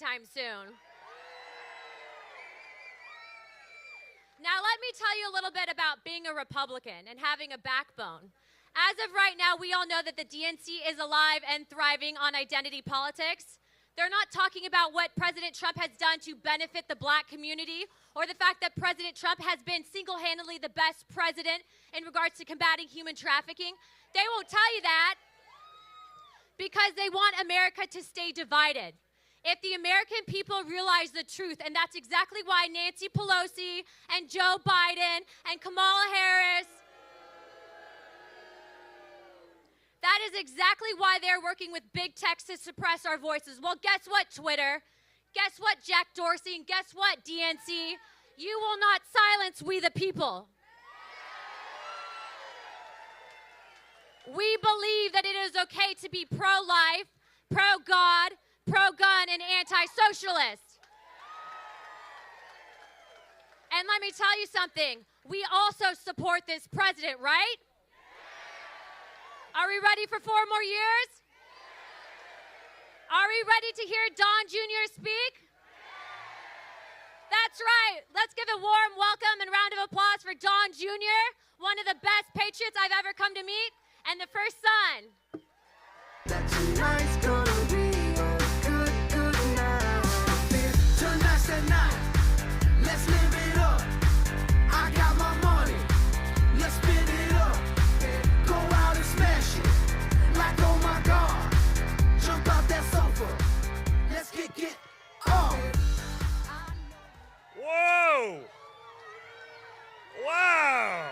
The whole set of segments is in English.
anytime soon. Now, let me tell you a little bit about being a Republican and having a backbone. As of right now, we all know that the DNC is alive and thriving on identity politics. They're not talking about what President Trump has done to benefit the black community or the fact that President Trump has been single-handedly the best president in regards to combating human trafficking. They won't tell you that because they want America to stay divided. If the American people realize the truth, and that's exactly why Nancy Pelosi and Joe Biden and Kamala Harris, that is exactly why they're working with big tech to suppress our voices. Well, guess what, Twitter? Guess what, Jack Dorsey? And guess what, DNC? You will not silence we the people. We believe that it is okay to be pro-life, pro-God, pro-gun, and anti-socialist. And let me tell you something. We also support this president, right? Are we ready for 4 more years? Are we ready to hear Don Jr. speak? That's right. Let's give a warm welcome and round of applause for Don Jr., one of the best patriots I've ever come to meet, and the first son. That tonight's gonna be a good night. Tonight's the night. Let's live it up. I got my money. Let's spin it up. Go out and smash it. Like, oh my God. Jump out that sofa. Let's get on. Whoa! Wow!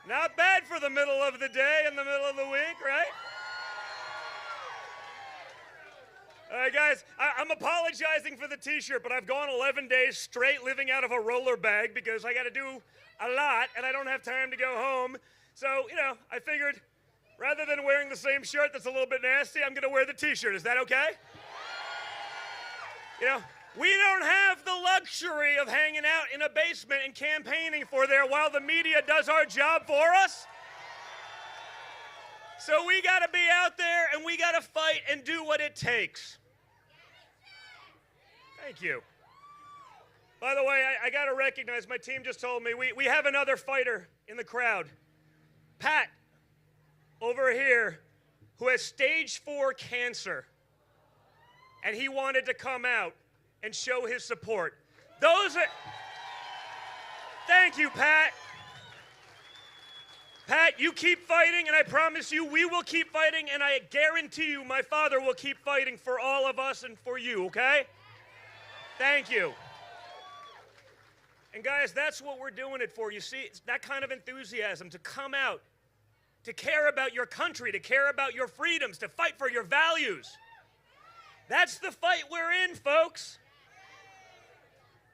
Not bad for the middle of the day and the middle of the week, right? All right, guys, I'm apologizing for the t-shirt, but I've gone 11 days straight living out of a roller bag because I got to do a lot and I don't have time to go home. So, I figured rather than wearing the same shirt that's a little bit nasty, I'm going to wear the t-shirt. Is that okay? We don't have the luxury of hanging out in a basement and campaigning for there while the media does our job for us. So we got to be out there and we got to fight and do what it takes. Thank you. By the way, I got to recognize, my team just told me, we have another fighter in the crowd. Pat, over here, who has stage 4 cancer. And he wanted to come out and show his support. Thank you, Pat. Pat, you keep fighting, and I promise you we will keep fighting, and I guarantee you my father will keep fighting for all of us and for you, okay? Thank you. And guys, that's what we're doing it for. You see, it's that kind of enthusiasm to come out, to care about your country, to care about your freedoms, to fight for your values. That's the fight we're in, folks.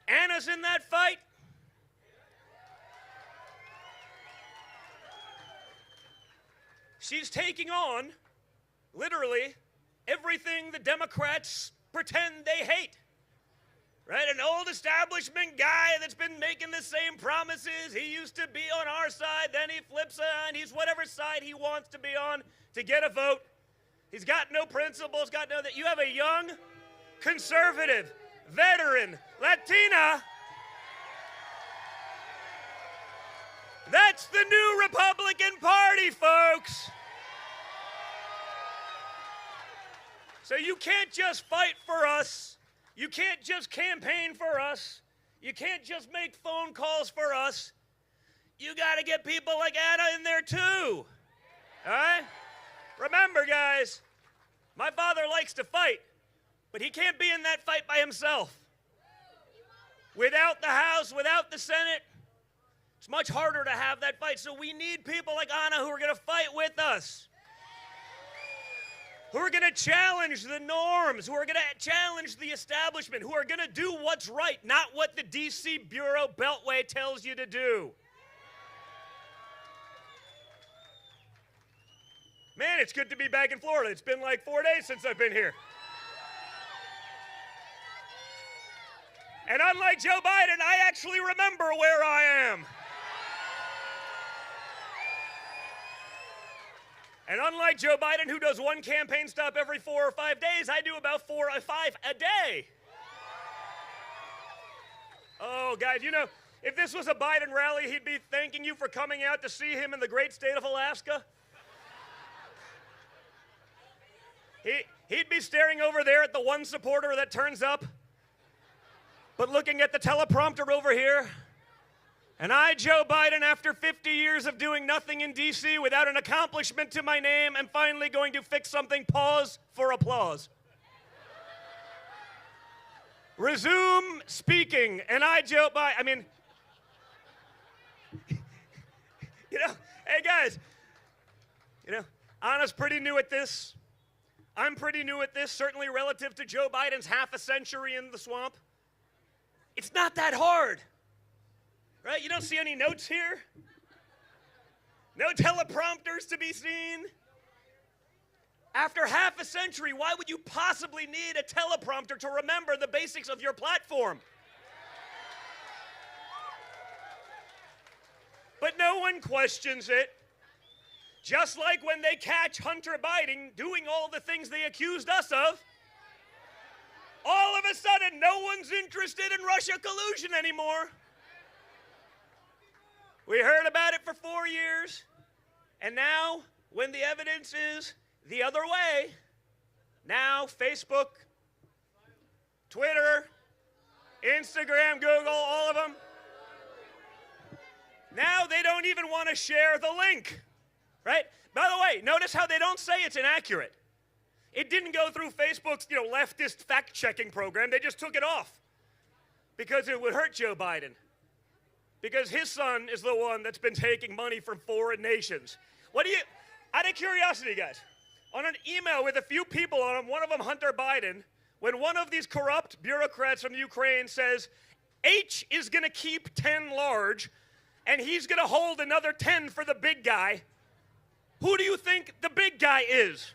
Anna's in that fight. She's taking on, literally, everything the Democrats pretend they hate. Right? An old establishment guy that's been making the same promises. He used to be on our side, then he flips on. He's whatever side he wants to be on to get a vote. He's got no principles, got no that. You have a young, conservative, veteran, Latina. That's the new Republican Party, folks. So you can't just fight for us. You can't just campaign for us. You can't just make phone calls for us. You got to get people like Anna in there too. All right? Remember, guys, my father likes to fight, but he can't be in that fight by himself. Without the House, without the Senate, it's much harder to have that fight. So we need people like Anna who are going to fight with us, who are going to challenge the norms, who are going to challenge the establishment, who are going to do what's right, not what the D.C. Bureau Beltway tells you to do. Man, it's good to be back in Florida. It's been like 4 days since I've been here. And unlike Joe Biden, I actually remember where I am. And unlike Joe Biden, who does one campaign stop every 4 or 5 days, I do about 4 or 5 a day. Oh, guys, you know, if this was a Biden rally, he'd be thanking you for coming out to see him in the great state of Alaska. He'd be staring over there at the one supporter that turns up, but looking at the teleprompter over here. And I, Joe Biden, after 50 years of doing nothing in D.C. without an accomplishment to my name, am finally going to fix something. Pause for applause. Resume speaking. And I, Joe Biden, I mean, you know, hey guys, you know, Anna's pretty new at this. I'm pretty new at this, certainly relative to Joe Biden's half a century in the swamp. It's not that hard. Right? You don't see any notes here? No teleprompters to be seen? After half a century, why would you possibly need a teleprompter to remember the basics of your platform? But no one questions it. Just like when they catch Hunter Biden doing all the things they accused us of, all of a sudden no one's interested in Russia collusion anymore. We heard about it for 4 years, and now, when the evidence is the other way, now Facebook, Twitter, Instagram, Google, all of them, now they don't even want to share the link, right? By the way, notice how they don't say it's inaccurate. It didn't go through Facebook's, leftist fact-checking program. They just took it off because it would hurt Joe Biden. Because his son is the one that's been taking money from foreign nations. Out of curiosity, guys, on an email with a few people on them, one of them Hunter Biden, when one of these corrupt bureaucrats from Ukraine says, H is gonna keep 10 large, and he's gonna hold another 10 for the big guy, who do you think the big guy is?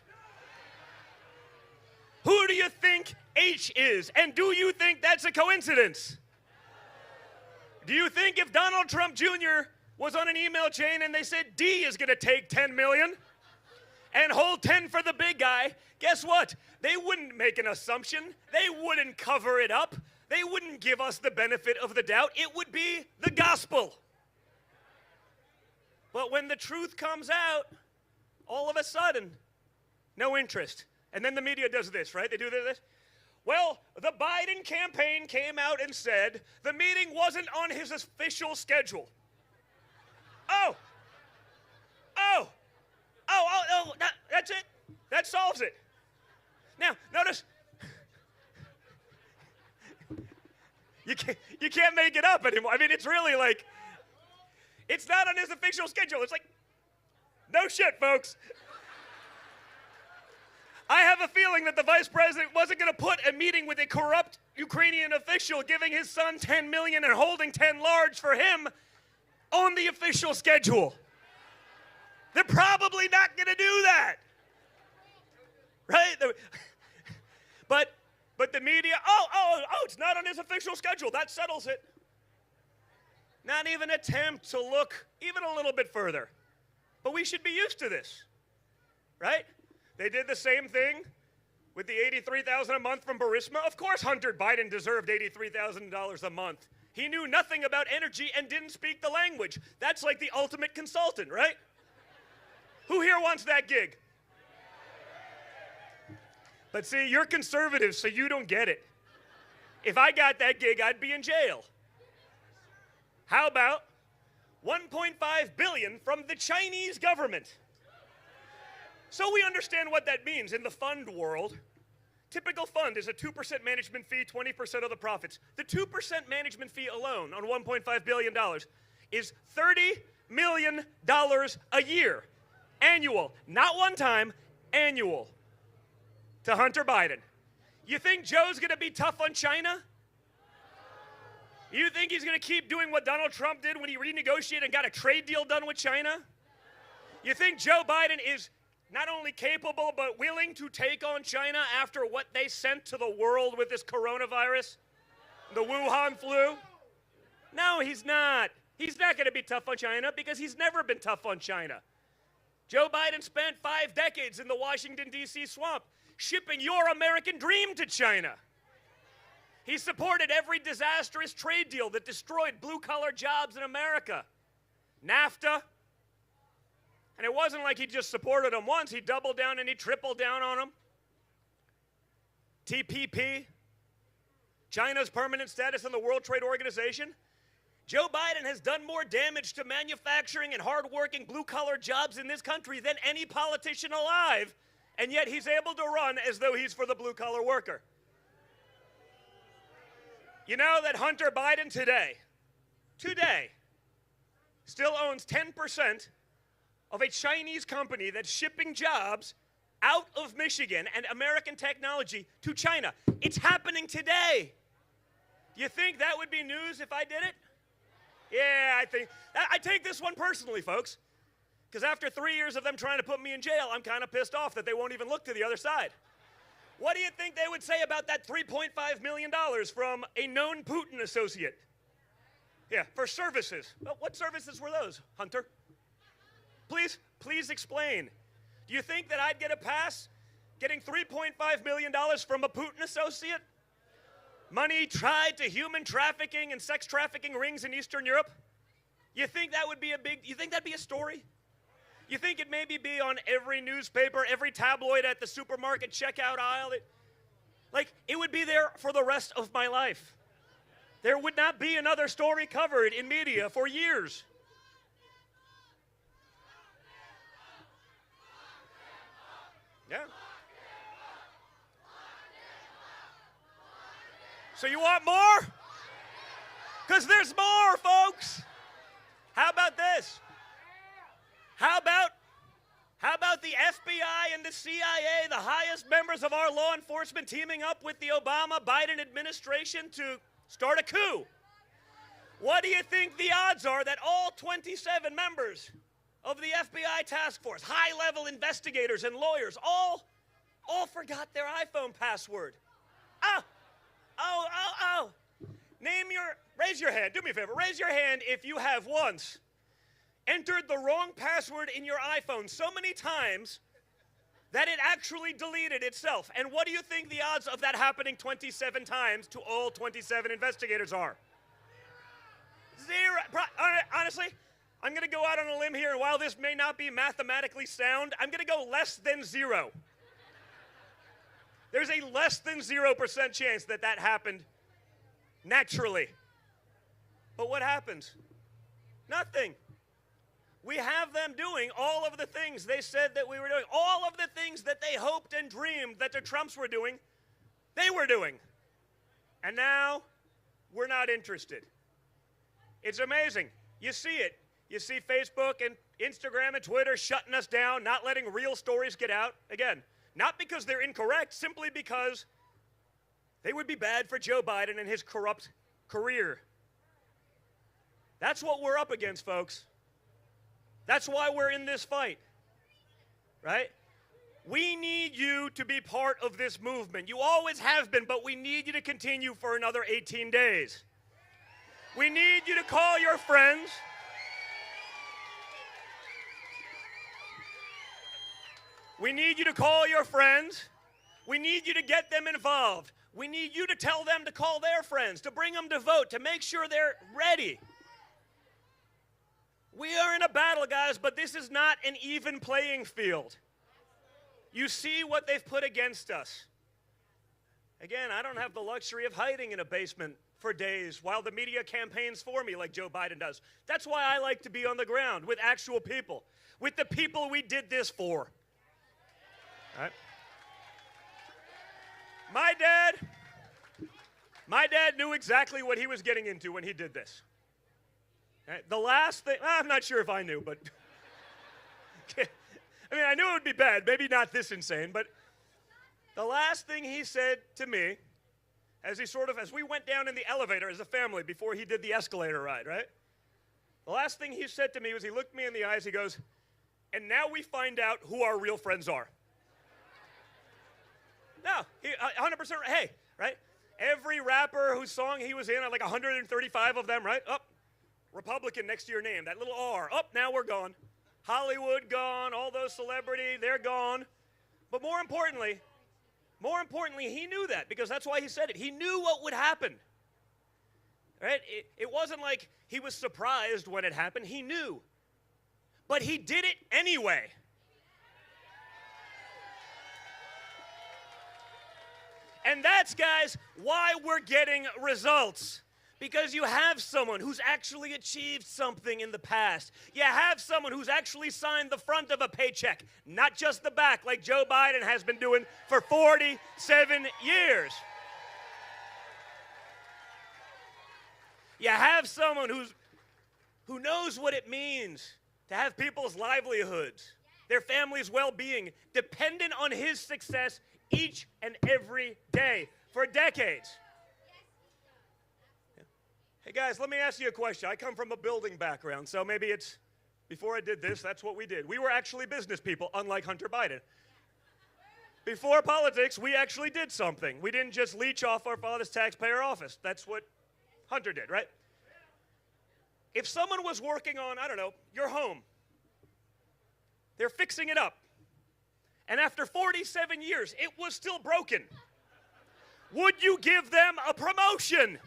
Who do you think H is? And do you think that's a coincidence? Do you think if Donald Trump Jr. was on an email chain and they said D is going to take 10 million and hold 10 for the big guy, guess what? They wouldn't make an assumption. They wouldn't cover it up. They wouldn't give us the benefit of the doubt. It would be the gospel. But when the truth comes out, all of a sudden, no interest. And then the media does this, right? They do this. Well, the Biden campaign came out and said the meeting wasn't on his official schedule. That's it. That solves it. Now, notice, you can't make it up anymore. I mean, it's really like, it's not on his official schedule. It's like, no shit, folks. I have a feeling that the vice president wasn't going to put a meeting with a corrupt Ukrainian official giving his son 10 million and holding 10 large for him on the official schedule. They're probably not going to do that. Right? But the media, it's not on his official schedule. That settles it. Not even attempt to look even a little bit further. But we should be used to this. Right? They did the same thing with the $83,000 a month from Burisma. Of course Hunter Biden deserved $83,000 a month. He knew nothing about energy and didn't speak the language. That's like the ultimate consultant, right? Who here wants that gig? But see, you're conservative, so you don't get it. If I got that gig, I'd be in jail. How about $1.5 billion from the Chinese government? So we understand what that means in the fund world. Typical fund is a 2% management fee, 20% of the profits. The 2% management fee alone on $1.5 billion is $30 million a year. Annual. Not one time, annual. To Hunter Biden. You think Joe's going to be tough on China? You think he's going to keep doing what Donald Trump did when he renegotiated and got a trade deal done with China? You think Joe Biden is not only capable but willing to take on China after what they sent to the world with this coronavirus? The Wuhan flu? No, he's not. He's not going to be tough on China because he's never been tough on China. Joe Biden spent 5 decades in the Washington, D.C. swamp shipping your American dream to China. He supported every disastrous trade deal that destroyed blue-collar jobs in America. NAFTA. And it wasn't like he just supported them once. He doubled down and he tripled down on them. TPP. China's permanent status in the World Trade Organization. Joe Biden has done more damage to manufacturing and hardworking blue-collar jobs in this country than any politician alive, and yet he's able to run as though he's for the blue-collar worker. You know that Hunter Biden today, still owns 10% of a Chinese company that's shipping jobs out of Michigan and American technology to China. It's happening today. Do you think that would be news if I did it? Yeah, I take this one personally, folks, because after 3 years of them trying to put me in jail, I'm kind of pissed off that they won't even look to the other side. What do you think they would say about that $3.5 million from a known Putin associate? Yeah, for services. Well, what services were those, Hunter? Please explain. Do you think that I'd get a pass getting $3.5 million from a Putin associate? Money tied to human trafficking and sex trafficking rings in Eastern Europe? You think that would be you think that'd be a story? You think it'd maybe be on every newspaper, every tabloid at the supermarket checkout aisle? It would be there for the rest of my life. There would not be another story covered in media for years. Yeah. So you want more? Because there's more, folks. How about this? How about the FBI and the CIA, the highest members of our law enforcement, teaming up with the Obama-Biden administration to start a coup? What do you think the odds are that all 27 members of the FBI task force, high-level investigators and lawyers, all forgot their iPhone password? Oh. Raise your hand. Do me a favor. Raise your hand if you have once entered the wrong password in your iPhone so many times that it actually deleted itself. And what do you think the odds of that happening 27 times to all 27 investigators are? Zero. Honestly, I'm going to go out on a limb here, and while this may not be mathematically sound, I'm going to go less than zero. There's a less than 0% chance that that happened naturally. But what happens? Nothing. We have them doing all of the things they said that we were doing. All of the things that they hoped and dreamed that the Trumps were doing, they were doing. And now, we're not interested. It's amazing. You see it. You see Facebook and Instagram and Twitter shutting us down, not letting real stories get out. Again, not because they're incorrect, simply because they would be bad for Joe Biden and his corrupt career. That's what we're up against, folks. That's why we're in this fight, right? We need you to be part of this movement. You always have been, but we need you to continue for another 18 days. We need you to call your friends. We need you to call your friends. We need you to get them involved. We need you to tell them to call their friends, to bring them to vote, to make sure they're ready. We are in a battle, guys, but this is not an even playing field. You see what they've put against us. Again, I don't have the luxury of hiding in a basement for days while the media campaigns for me like Joe Biden does. That's why I like to be on the ground with actual people, with the people we did this for. All right? My dad knew exactly what he was getting into when he did this. Right? The last thing, I'm not sure if I knew, but I mean, I knew it would be bad, maybe not this insane, but the last thing he said to me as we went down in the elevator as a family before he did the escalator ride, right? The last thing he said to me was, he looked me in the eyes, he goes, "And now we find out who our real friends are." No, 100% hey, right? Every rapper whose song he was in, like 135 of them, right? Up, Republican next to your name, that little R. Up, now we're gone. Hollywood gone, all those celebrities, they're gone. But more importantly, he knew that because that's why he said it. He knew what would happen. Right? It wasn't like he was surprised when it happened. He knew. But he did it anyway. And that's, guys, why we're getting results. Because you have someone who's actually achieved something in the past. You have someone who's actually signed the front of a paycheck, not just the back, like Joe Biden has been doing for 47 years. You have someone who knows what it means to have people's livelihoods, their families' well-being, dependent on his success each and every day for decades. Hey guys, let me ask you a question. I come from a building background, so maybe it's, before I did this, that's what we did. We were actually business people, unlike Hunter Biden. Before politics, we actually did something. We didn't just leech off our father's taxpayer office. That's what Hunter did, right? If someone was working on, I don't know, your home, they're fixing it up, and after 47 years, it was still broken, would you give them a promotion?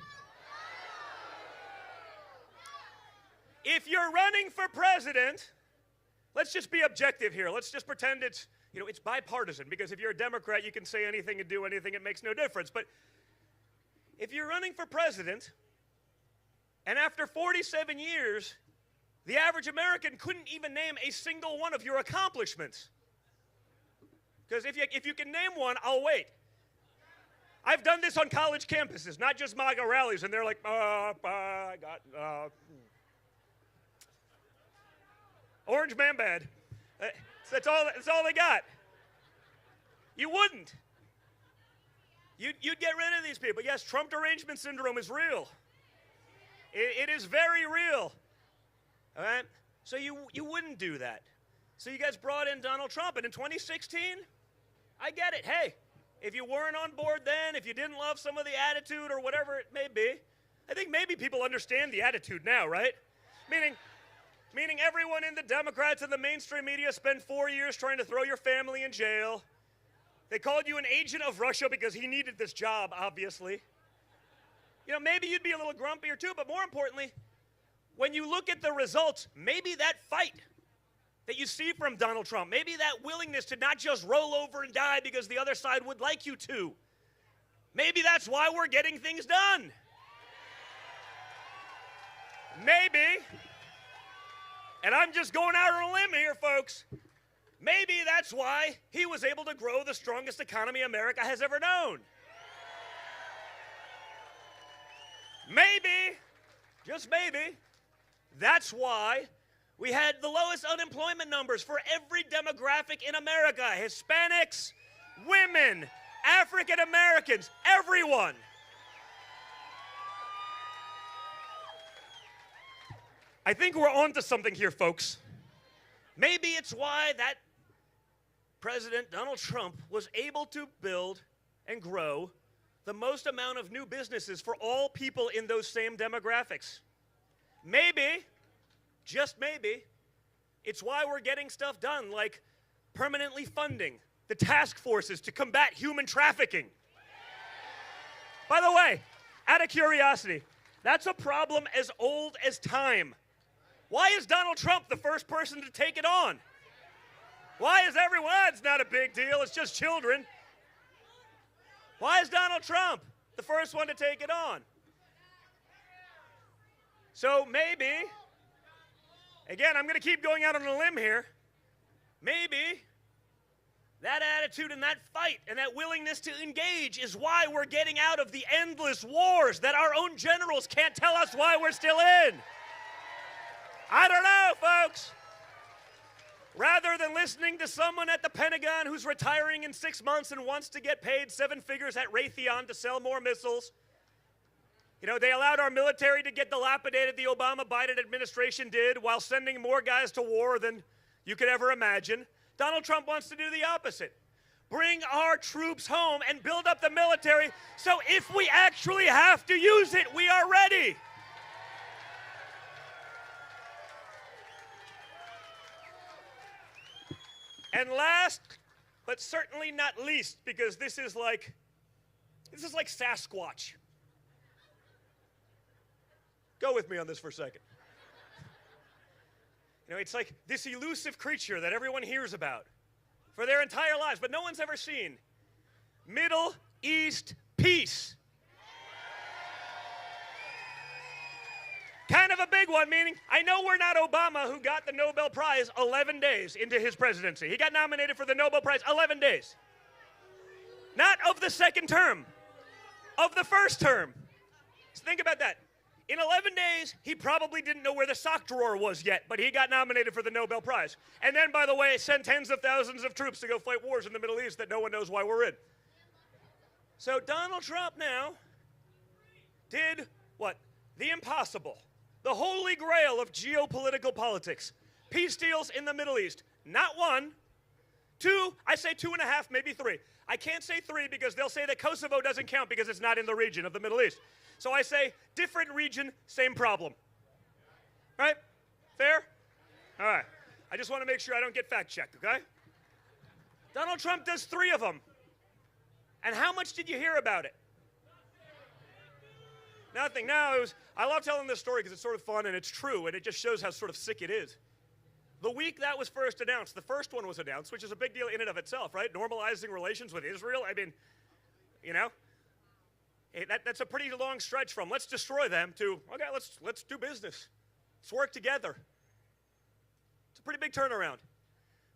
If you're running for president, let's just be objective here. Let's just pretend it's bipartisan, because if you're a Democrat, you can say anything and do anything. It makes no difference. But if you're running for president, and after 47 years, the average American couldn't even name a single one of your accomplishments. Because if you can name one, I'll wait. I've done this on college campuses, not just MAGA rallies, and they're like, I got... Orange man bad. That's all they got. You wouldn't. You'd get rid of these people. Yes, Trump derangement syndrome is real. It is very real. All right? So you wouldn't do that. So you guys brought in Donald Trump, and in 2016, I get it. Hey, if you weren't on board then, if you didn't love some of the attitude or whatever it may be, I think maybe people understand the attitude now, right? Meaning everyone in the Democrats and the mainstream media spent 4 years trying to throw your family in jail. They called you an agent of Russia because he needed this job, obviously. Maybe you'd be a little grumpier too, but more importantly, when you look at the results, maybe that fight that you see from Donald Trump, maybe that willingness to not just roll over and die because the other side would like you to, maybe that's why we're getting things done. Maybe. And I'm just going out on a limb here, folks. Maybe that's why he was able to grow the strongest economy America has ever known. Maybe, just maybe, that's why we had the lowest unemployment numbers for every demographic in America. Hispanics, women, African Americans, everyone. I think we're onto something here, folks. Maybe it's why that President Donald Trump was able to build and grow the most amount of new businesses for all people in those same demographics. Maybe, just maybe, it's why we're getting stuff done, like permanently funding the task forces to combat human trafficking. By the way, out of curiosity, that's a problem as old as time. Why is Donald Trump the first person to take it on? Why is everyone, it's not a big deal, it's just children. Why is Donald Trump the first one to take it on? So maybe, again, I'm going to keep going out on a limb here, maybe that attitude and that fight and that willingness to engage is why we're getting out of the endless wars that our own generals can't tell us why we're still in. I don't know, folks. Rather than listening to someone at the Pentagon who's retiring in 6 months and wants to get paid 7 figures at Raytheon to sell more missiles, they allowed our military to get dilapidated, the Obama-Biden administration did, while sending more guys to war than you could ever imagine. Donald Trump wants to do the opposite. Bring our troops home and build up the military so if we actually have to use it, we are ready. And last, but certainly not least, because this is like Sasquatch. Go with me on this for a second. You know, it's like this elusive creature that everyone hears about for their entire lives, but no one's ever seen. Middle East peace. Kind of a big one, meaning I know we're not Obama, who got the Nobel Prize 11 days into his presidency. He got nominated for the Nobel Prize 11 days. Not of the second term, of the first term. So think about that. In 11 days, he probably didn't know where the sock drawer was yet, but he got nominated for the Nobel Prize. And then, by the way, sent tens of thousands of troops to go fight wars in the Middle East that no one knows why we're in. So Donald Trump now did what? The impossible. The holy grail of geopolitical politics. Peace deals in the Middle East. Not one, two, I say 2.5, maybe 3. I can't say 3 because they'll say that Kosovo doesn't count because it's not in the region of the Middle East. So I say different region, same problem. Right? Fair? All right. I just want to make sure I don't get fact-checked, okay? Donald Trump does 3 of them. And how much did you hear about it? Nothing. No, I love telling this story because it's sort of fun and it's true, and it just shows how sort of sick it is. The week that was first announced, the first one was announced, which is a big deal in and of itself, right? Normalizing relations with Israel. I mean, you know, that's a pretty long stretch from let's destroy them to, okay, let's do business. Let's work together. It's a pretty big turnaround.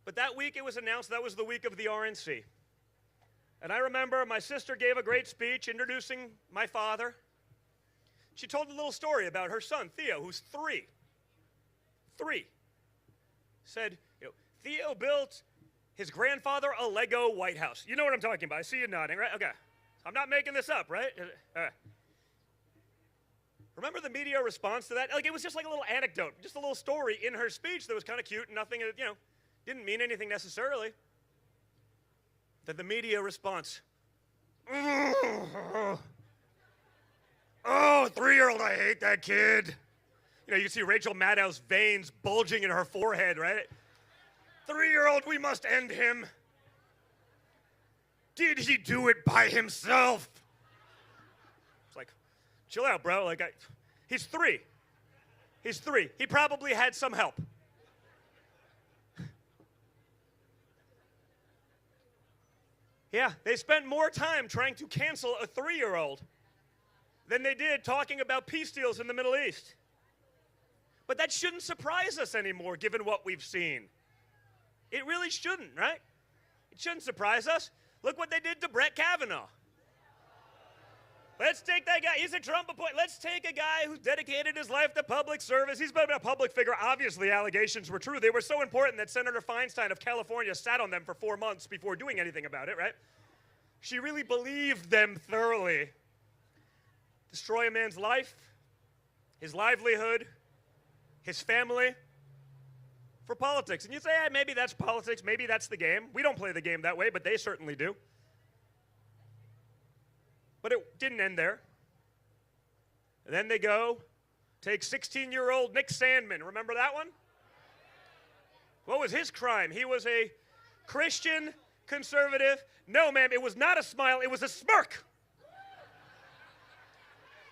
But that week it was announced, that was the week of the RNC. And I remember my sister gave a great speech introducing my father. She told a little story about her son, Theo, who's 3. 3. Said, you know, Theo built his grandfather a Lego White House. You know what I'm talking about. I see you nodding, right? Okay. I'm not making this up, right? All right. Remember the media response to that? Like, it was just like a little anecdote, just a little story in her speech that was kind of cute and nothing, you know, didn't mean anything necessarily. Then the media response. Oh, 3-year-old, I hate that kid. You know, you see Rachel Maddow's veins bulging in her forehead, right? 3-year-old, we must end him. Did he do it by himself? It's like, chill out, bro. Like, he's 3. He's 3. He probably had some help. Yeah, they spent more time trying to cancel a 3-year-old than they did talking about peace deals in the Middle East. But that shouldn't surprise us anymore, given what we've seen. It really shouldn't, right? It shouldn't surprise us. Look what they did to Brett Kavanaugh. Let's take that guy. He's a Trump appointee. Let's take a guy who's dedicated his life to public service. He's been a public figure. Obviously, allegations were true. They were so important that Senator Feinstein of California sat on them for 4 months before doing anything about it, right? She really believed them thoroughly. Destroy a man's life, his livelihood, his family, for politics. And you say, hey, maybe that's politics, maybe that's the game. We don't play the game that way, but they certainly do. But it didn't end there. And then they go, take 16-year-old Nick Sandmann. Remember that one? What was his crime? He was a Christian conservative. No, ma'am, it was not a smile, it was a smirk.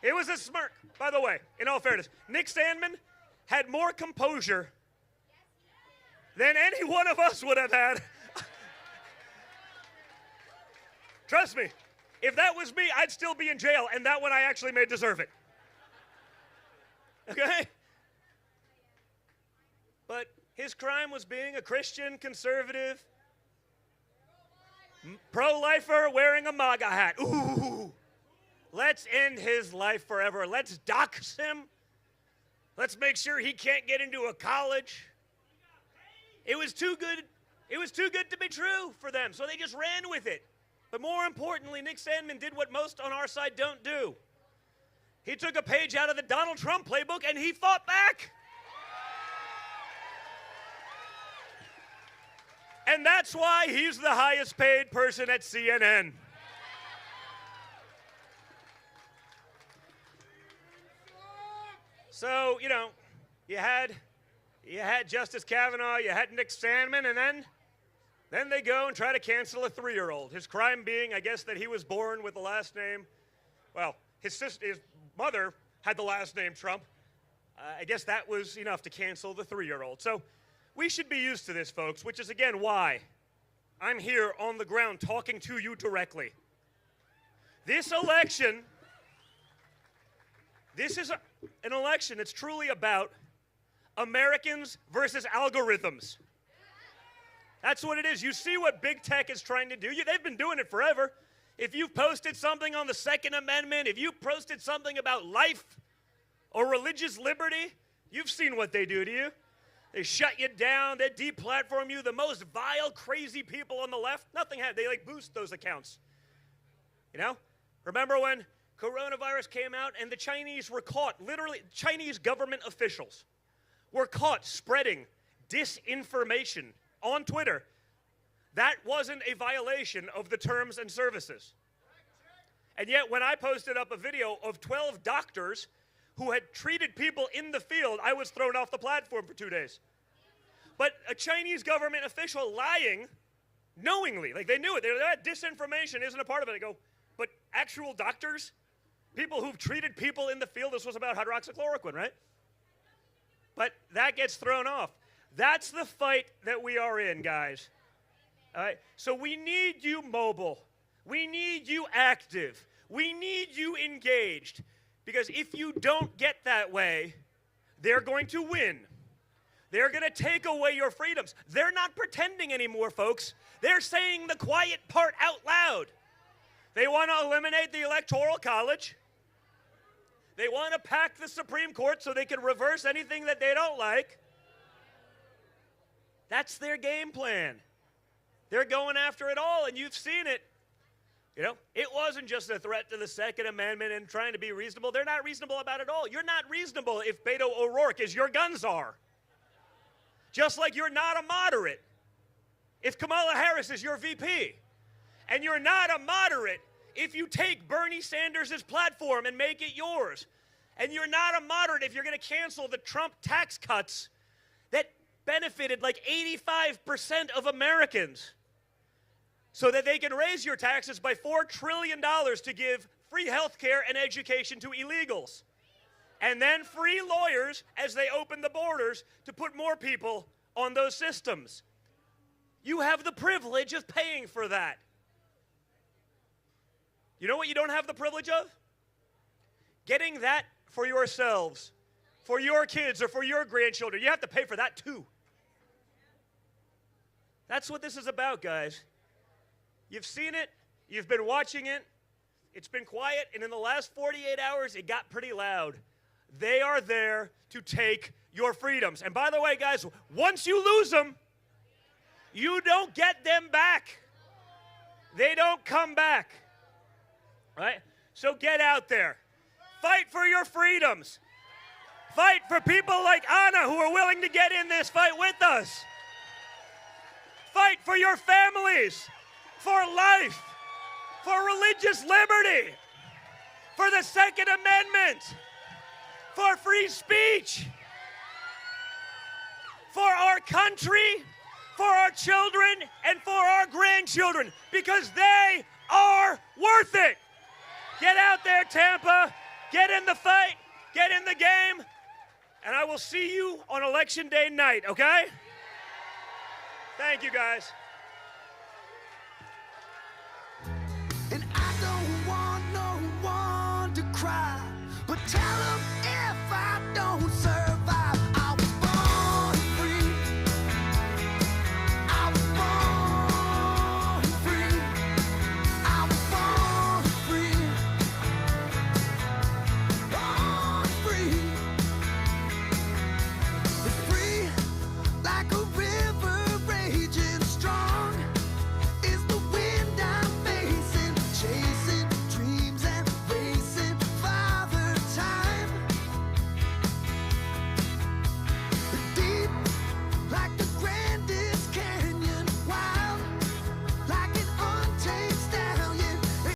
It was a smirk. By the way, in all fairness, Nick Sandmann had more composure than any one of us would have had. Trust me, if that was me, I'd still be in jail, and that one I actually may deserve it. Okay? But his crime was being a Christian conservative, pro-lifer wearing a MAGA hat. Ooh. Let's end his life forever. Let's dox him. Let's make sure he can't get into a college. It was too good. It was too good to be true for them, so they just ran with it. But more importantly, Nick Sandmann did what most on our side don't do. He took a page out of the Donald Trump playbook and he fought back. And that's why he's the highest paid person at CNN. So, you know, you had Justice Kavanaugh, you had Nick Sandmann, and then Then they go and try to cancel a 3-year-old. His crime being, I guess, that he was born with the last name. Well, his mother had the last name Trump. I guess that was enough to cancel the 3-year-old. So we should be used to this, folks, which is, again, why I'm here on the ground talking to you directly. This election, this is an election that's truly about Americans versus algorithms. That's what it is. You see what big tech is trying to do. They've been doing it forever. If you've posted something on the Second Amendment, if you posted something about life or religious liberty, you've seen what they do to you. They shut you down. They deplatform you. The most vile, crazy people on the left, they like boost those accounts. You know? Remember when coronavirus came out and the Chinese were caught, literally, Chinese government officials were caught spreading disinformation on Twitter. That wasn't a violation of the terms and services. And yet, when I posted up a video of 12 doctors who had treated people in the field, I was thrown off the platform for 2 days. But a Chinese government official lying knowingly, like they knew it. That disinformation isn't a part of it. I go, but actual doctors, people who've treated people in the field, this was about hydroxychloroquine, right? But that gets thrown off. That's the fight that we are in, guys. All right? So we need you mobile. We need you active. We need you engaged. Because if you don't get that way, they're going to win. They're going to take away your freedoms. They're not pretending anymore, folks. They're saying the quiet part out loud. They want to eliminate the Electoral College. They want to pack the Supreme Court so they can reverse anything that they don't like. That's their game plan. They're going after it all, and you've seen it. You know, it wasn't just a threat to the Second Amendment and trying to be reasonable. They're not reasonable about it all. You're not reasonable if Beto O'Rourke is your gun czar. Just like you're not a moderate if Kamala Harris is your VP. And you're not a moderate if you take Bernie Sanders' platform and make it yours. And you're not a moderate if you're going to cancel the Trump tax cuts that benefited like 85% of Americans so that they can raise your taxes by $4 trillion to give free health care and education to illegals. And then free lawyers as they open the borders to put more people on those systems. You have the privilege of paying for that. You know what you don't have the privilege of? Getting that for yourselves, for your kids, or for your grandchildren. You have to pay for that too. That's what this is about, guys. You've seen it. You've been watching it. It's been quiet, and in the last 48 hours, it got pretty loud. They are there to take your freedoms. And by the way, guys, once you lose them, you don't get them back. They don't come back. Right? So get out there. Fight for your freedoms. Fight for people like Anna who are willing to get in this fight with us. Fight for your families, for life, for religious liberty, for the Second Amendment, for free speech, for our country, for our children, and for our grandchildren, because they are worth it. Get out there, Tampa. Get in the fight. Get in the game. And I will see you on Election Day night, okay? Thank you, guys. And I don't want no one to cry, but tell them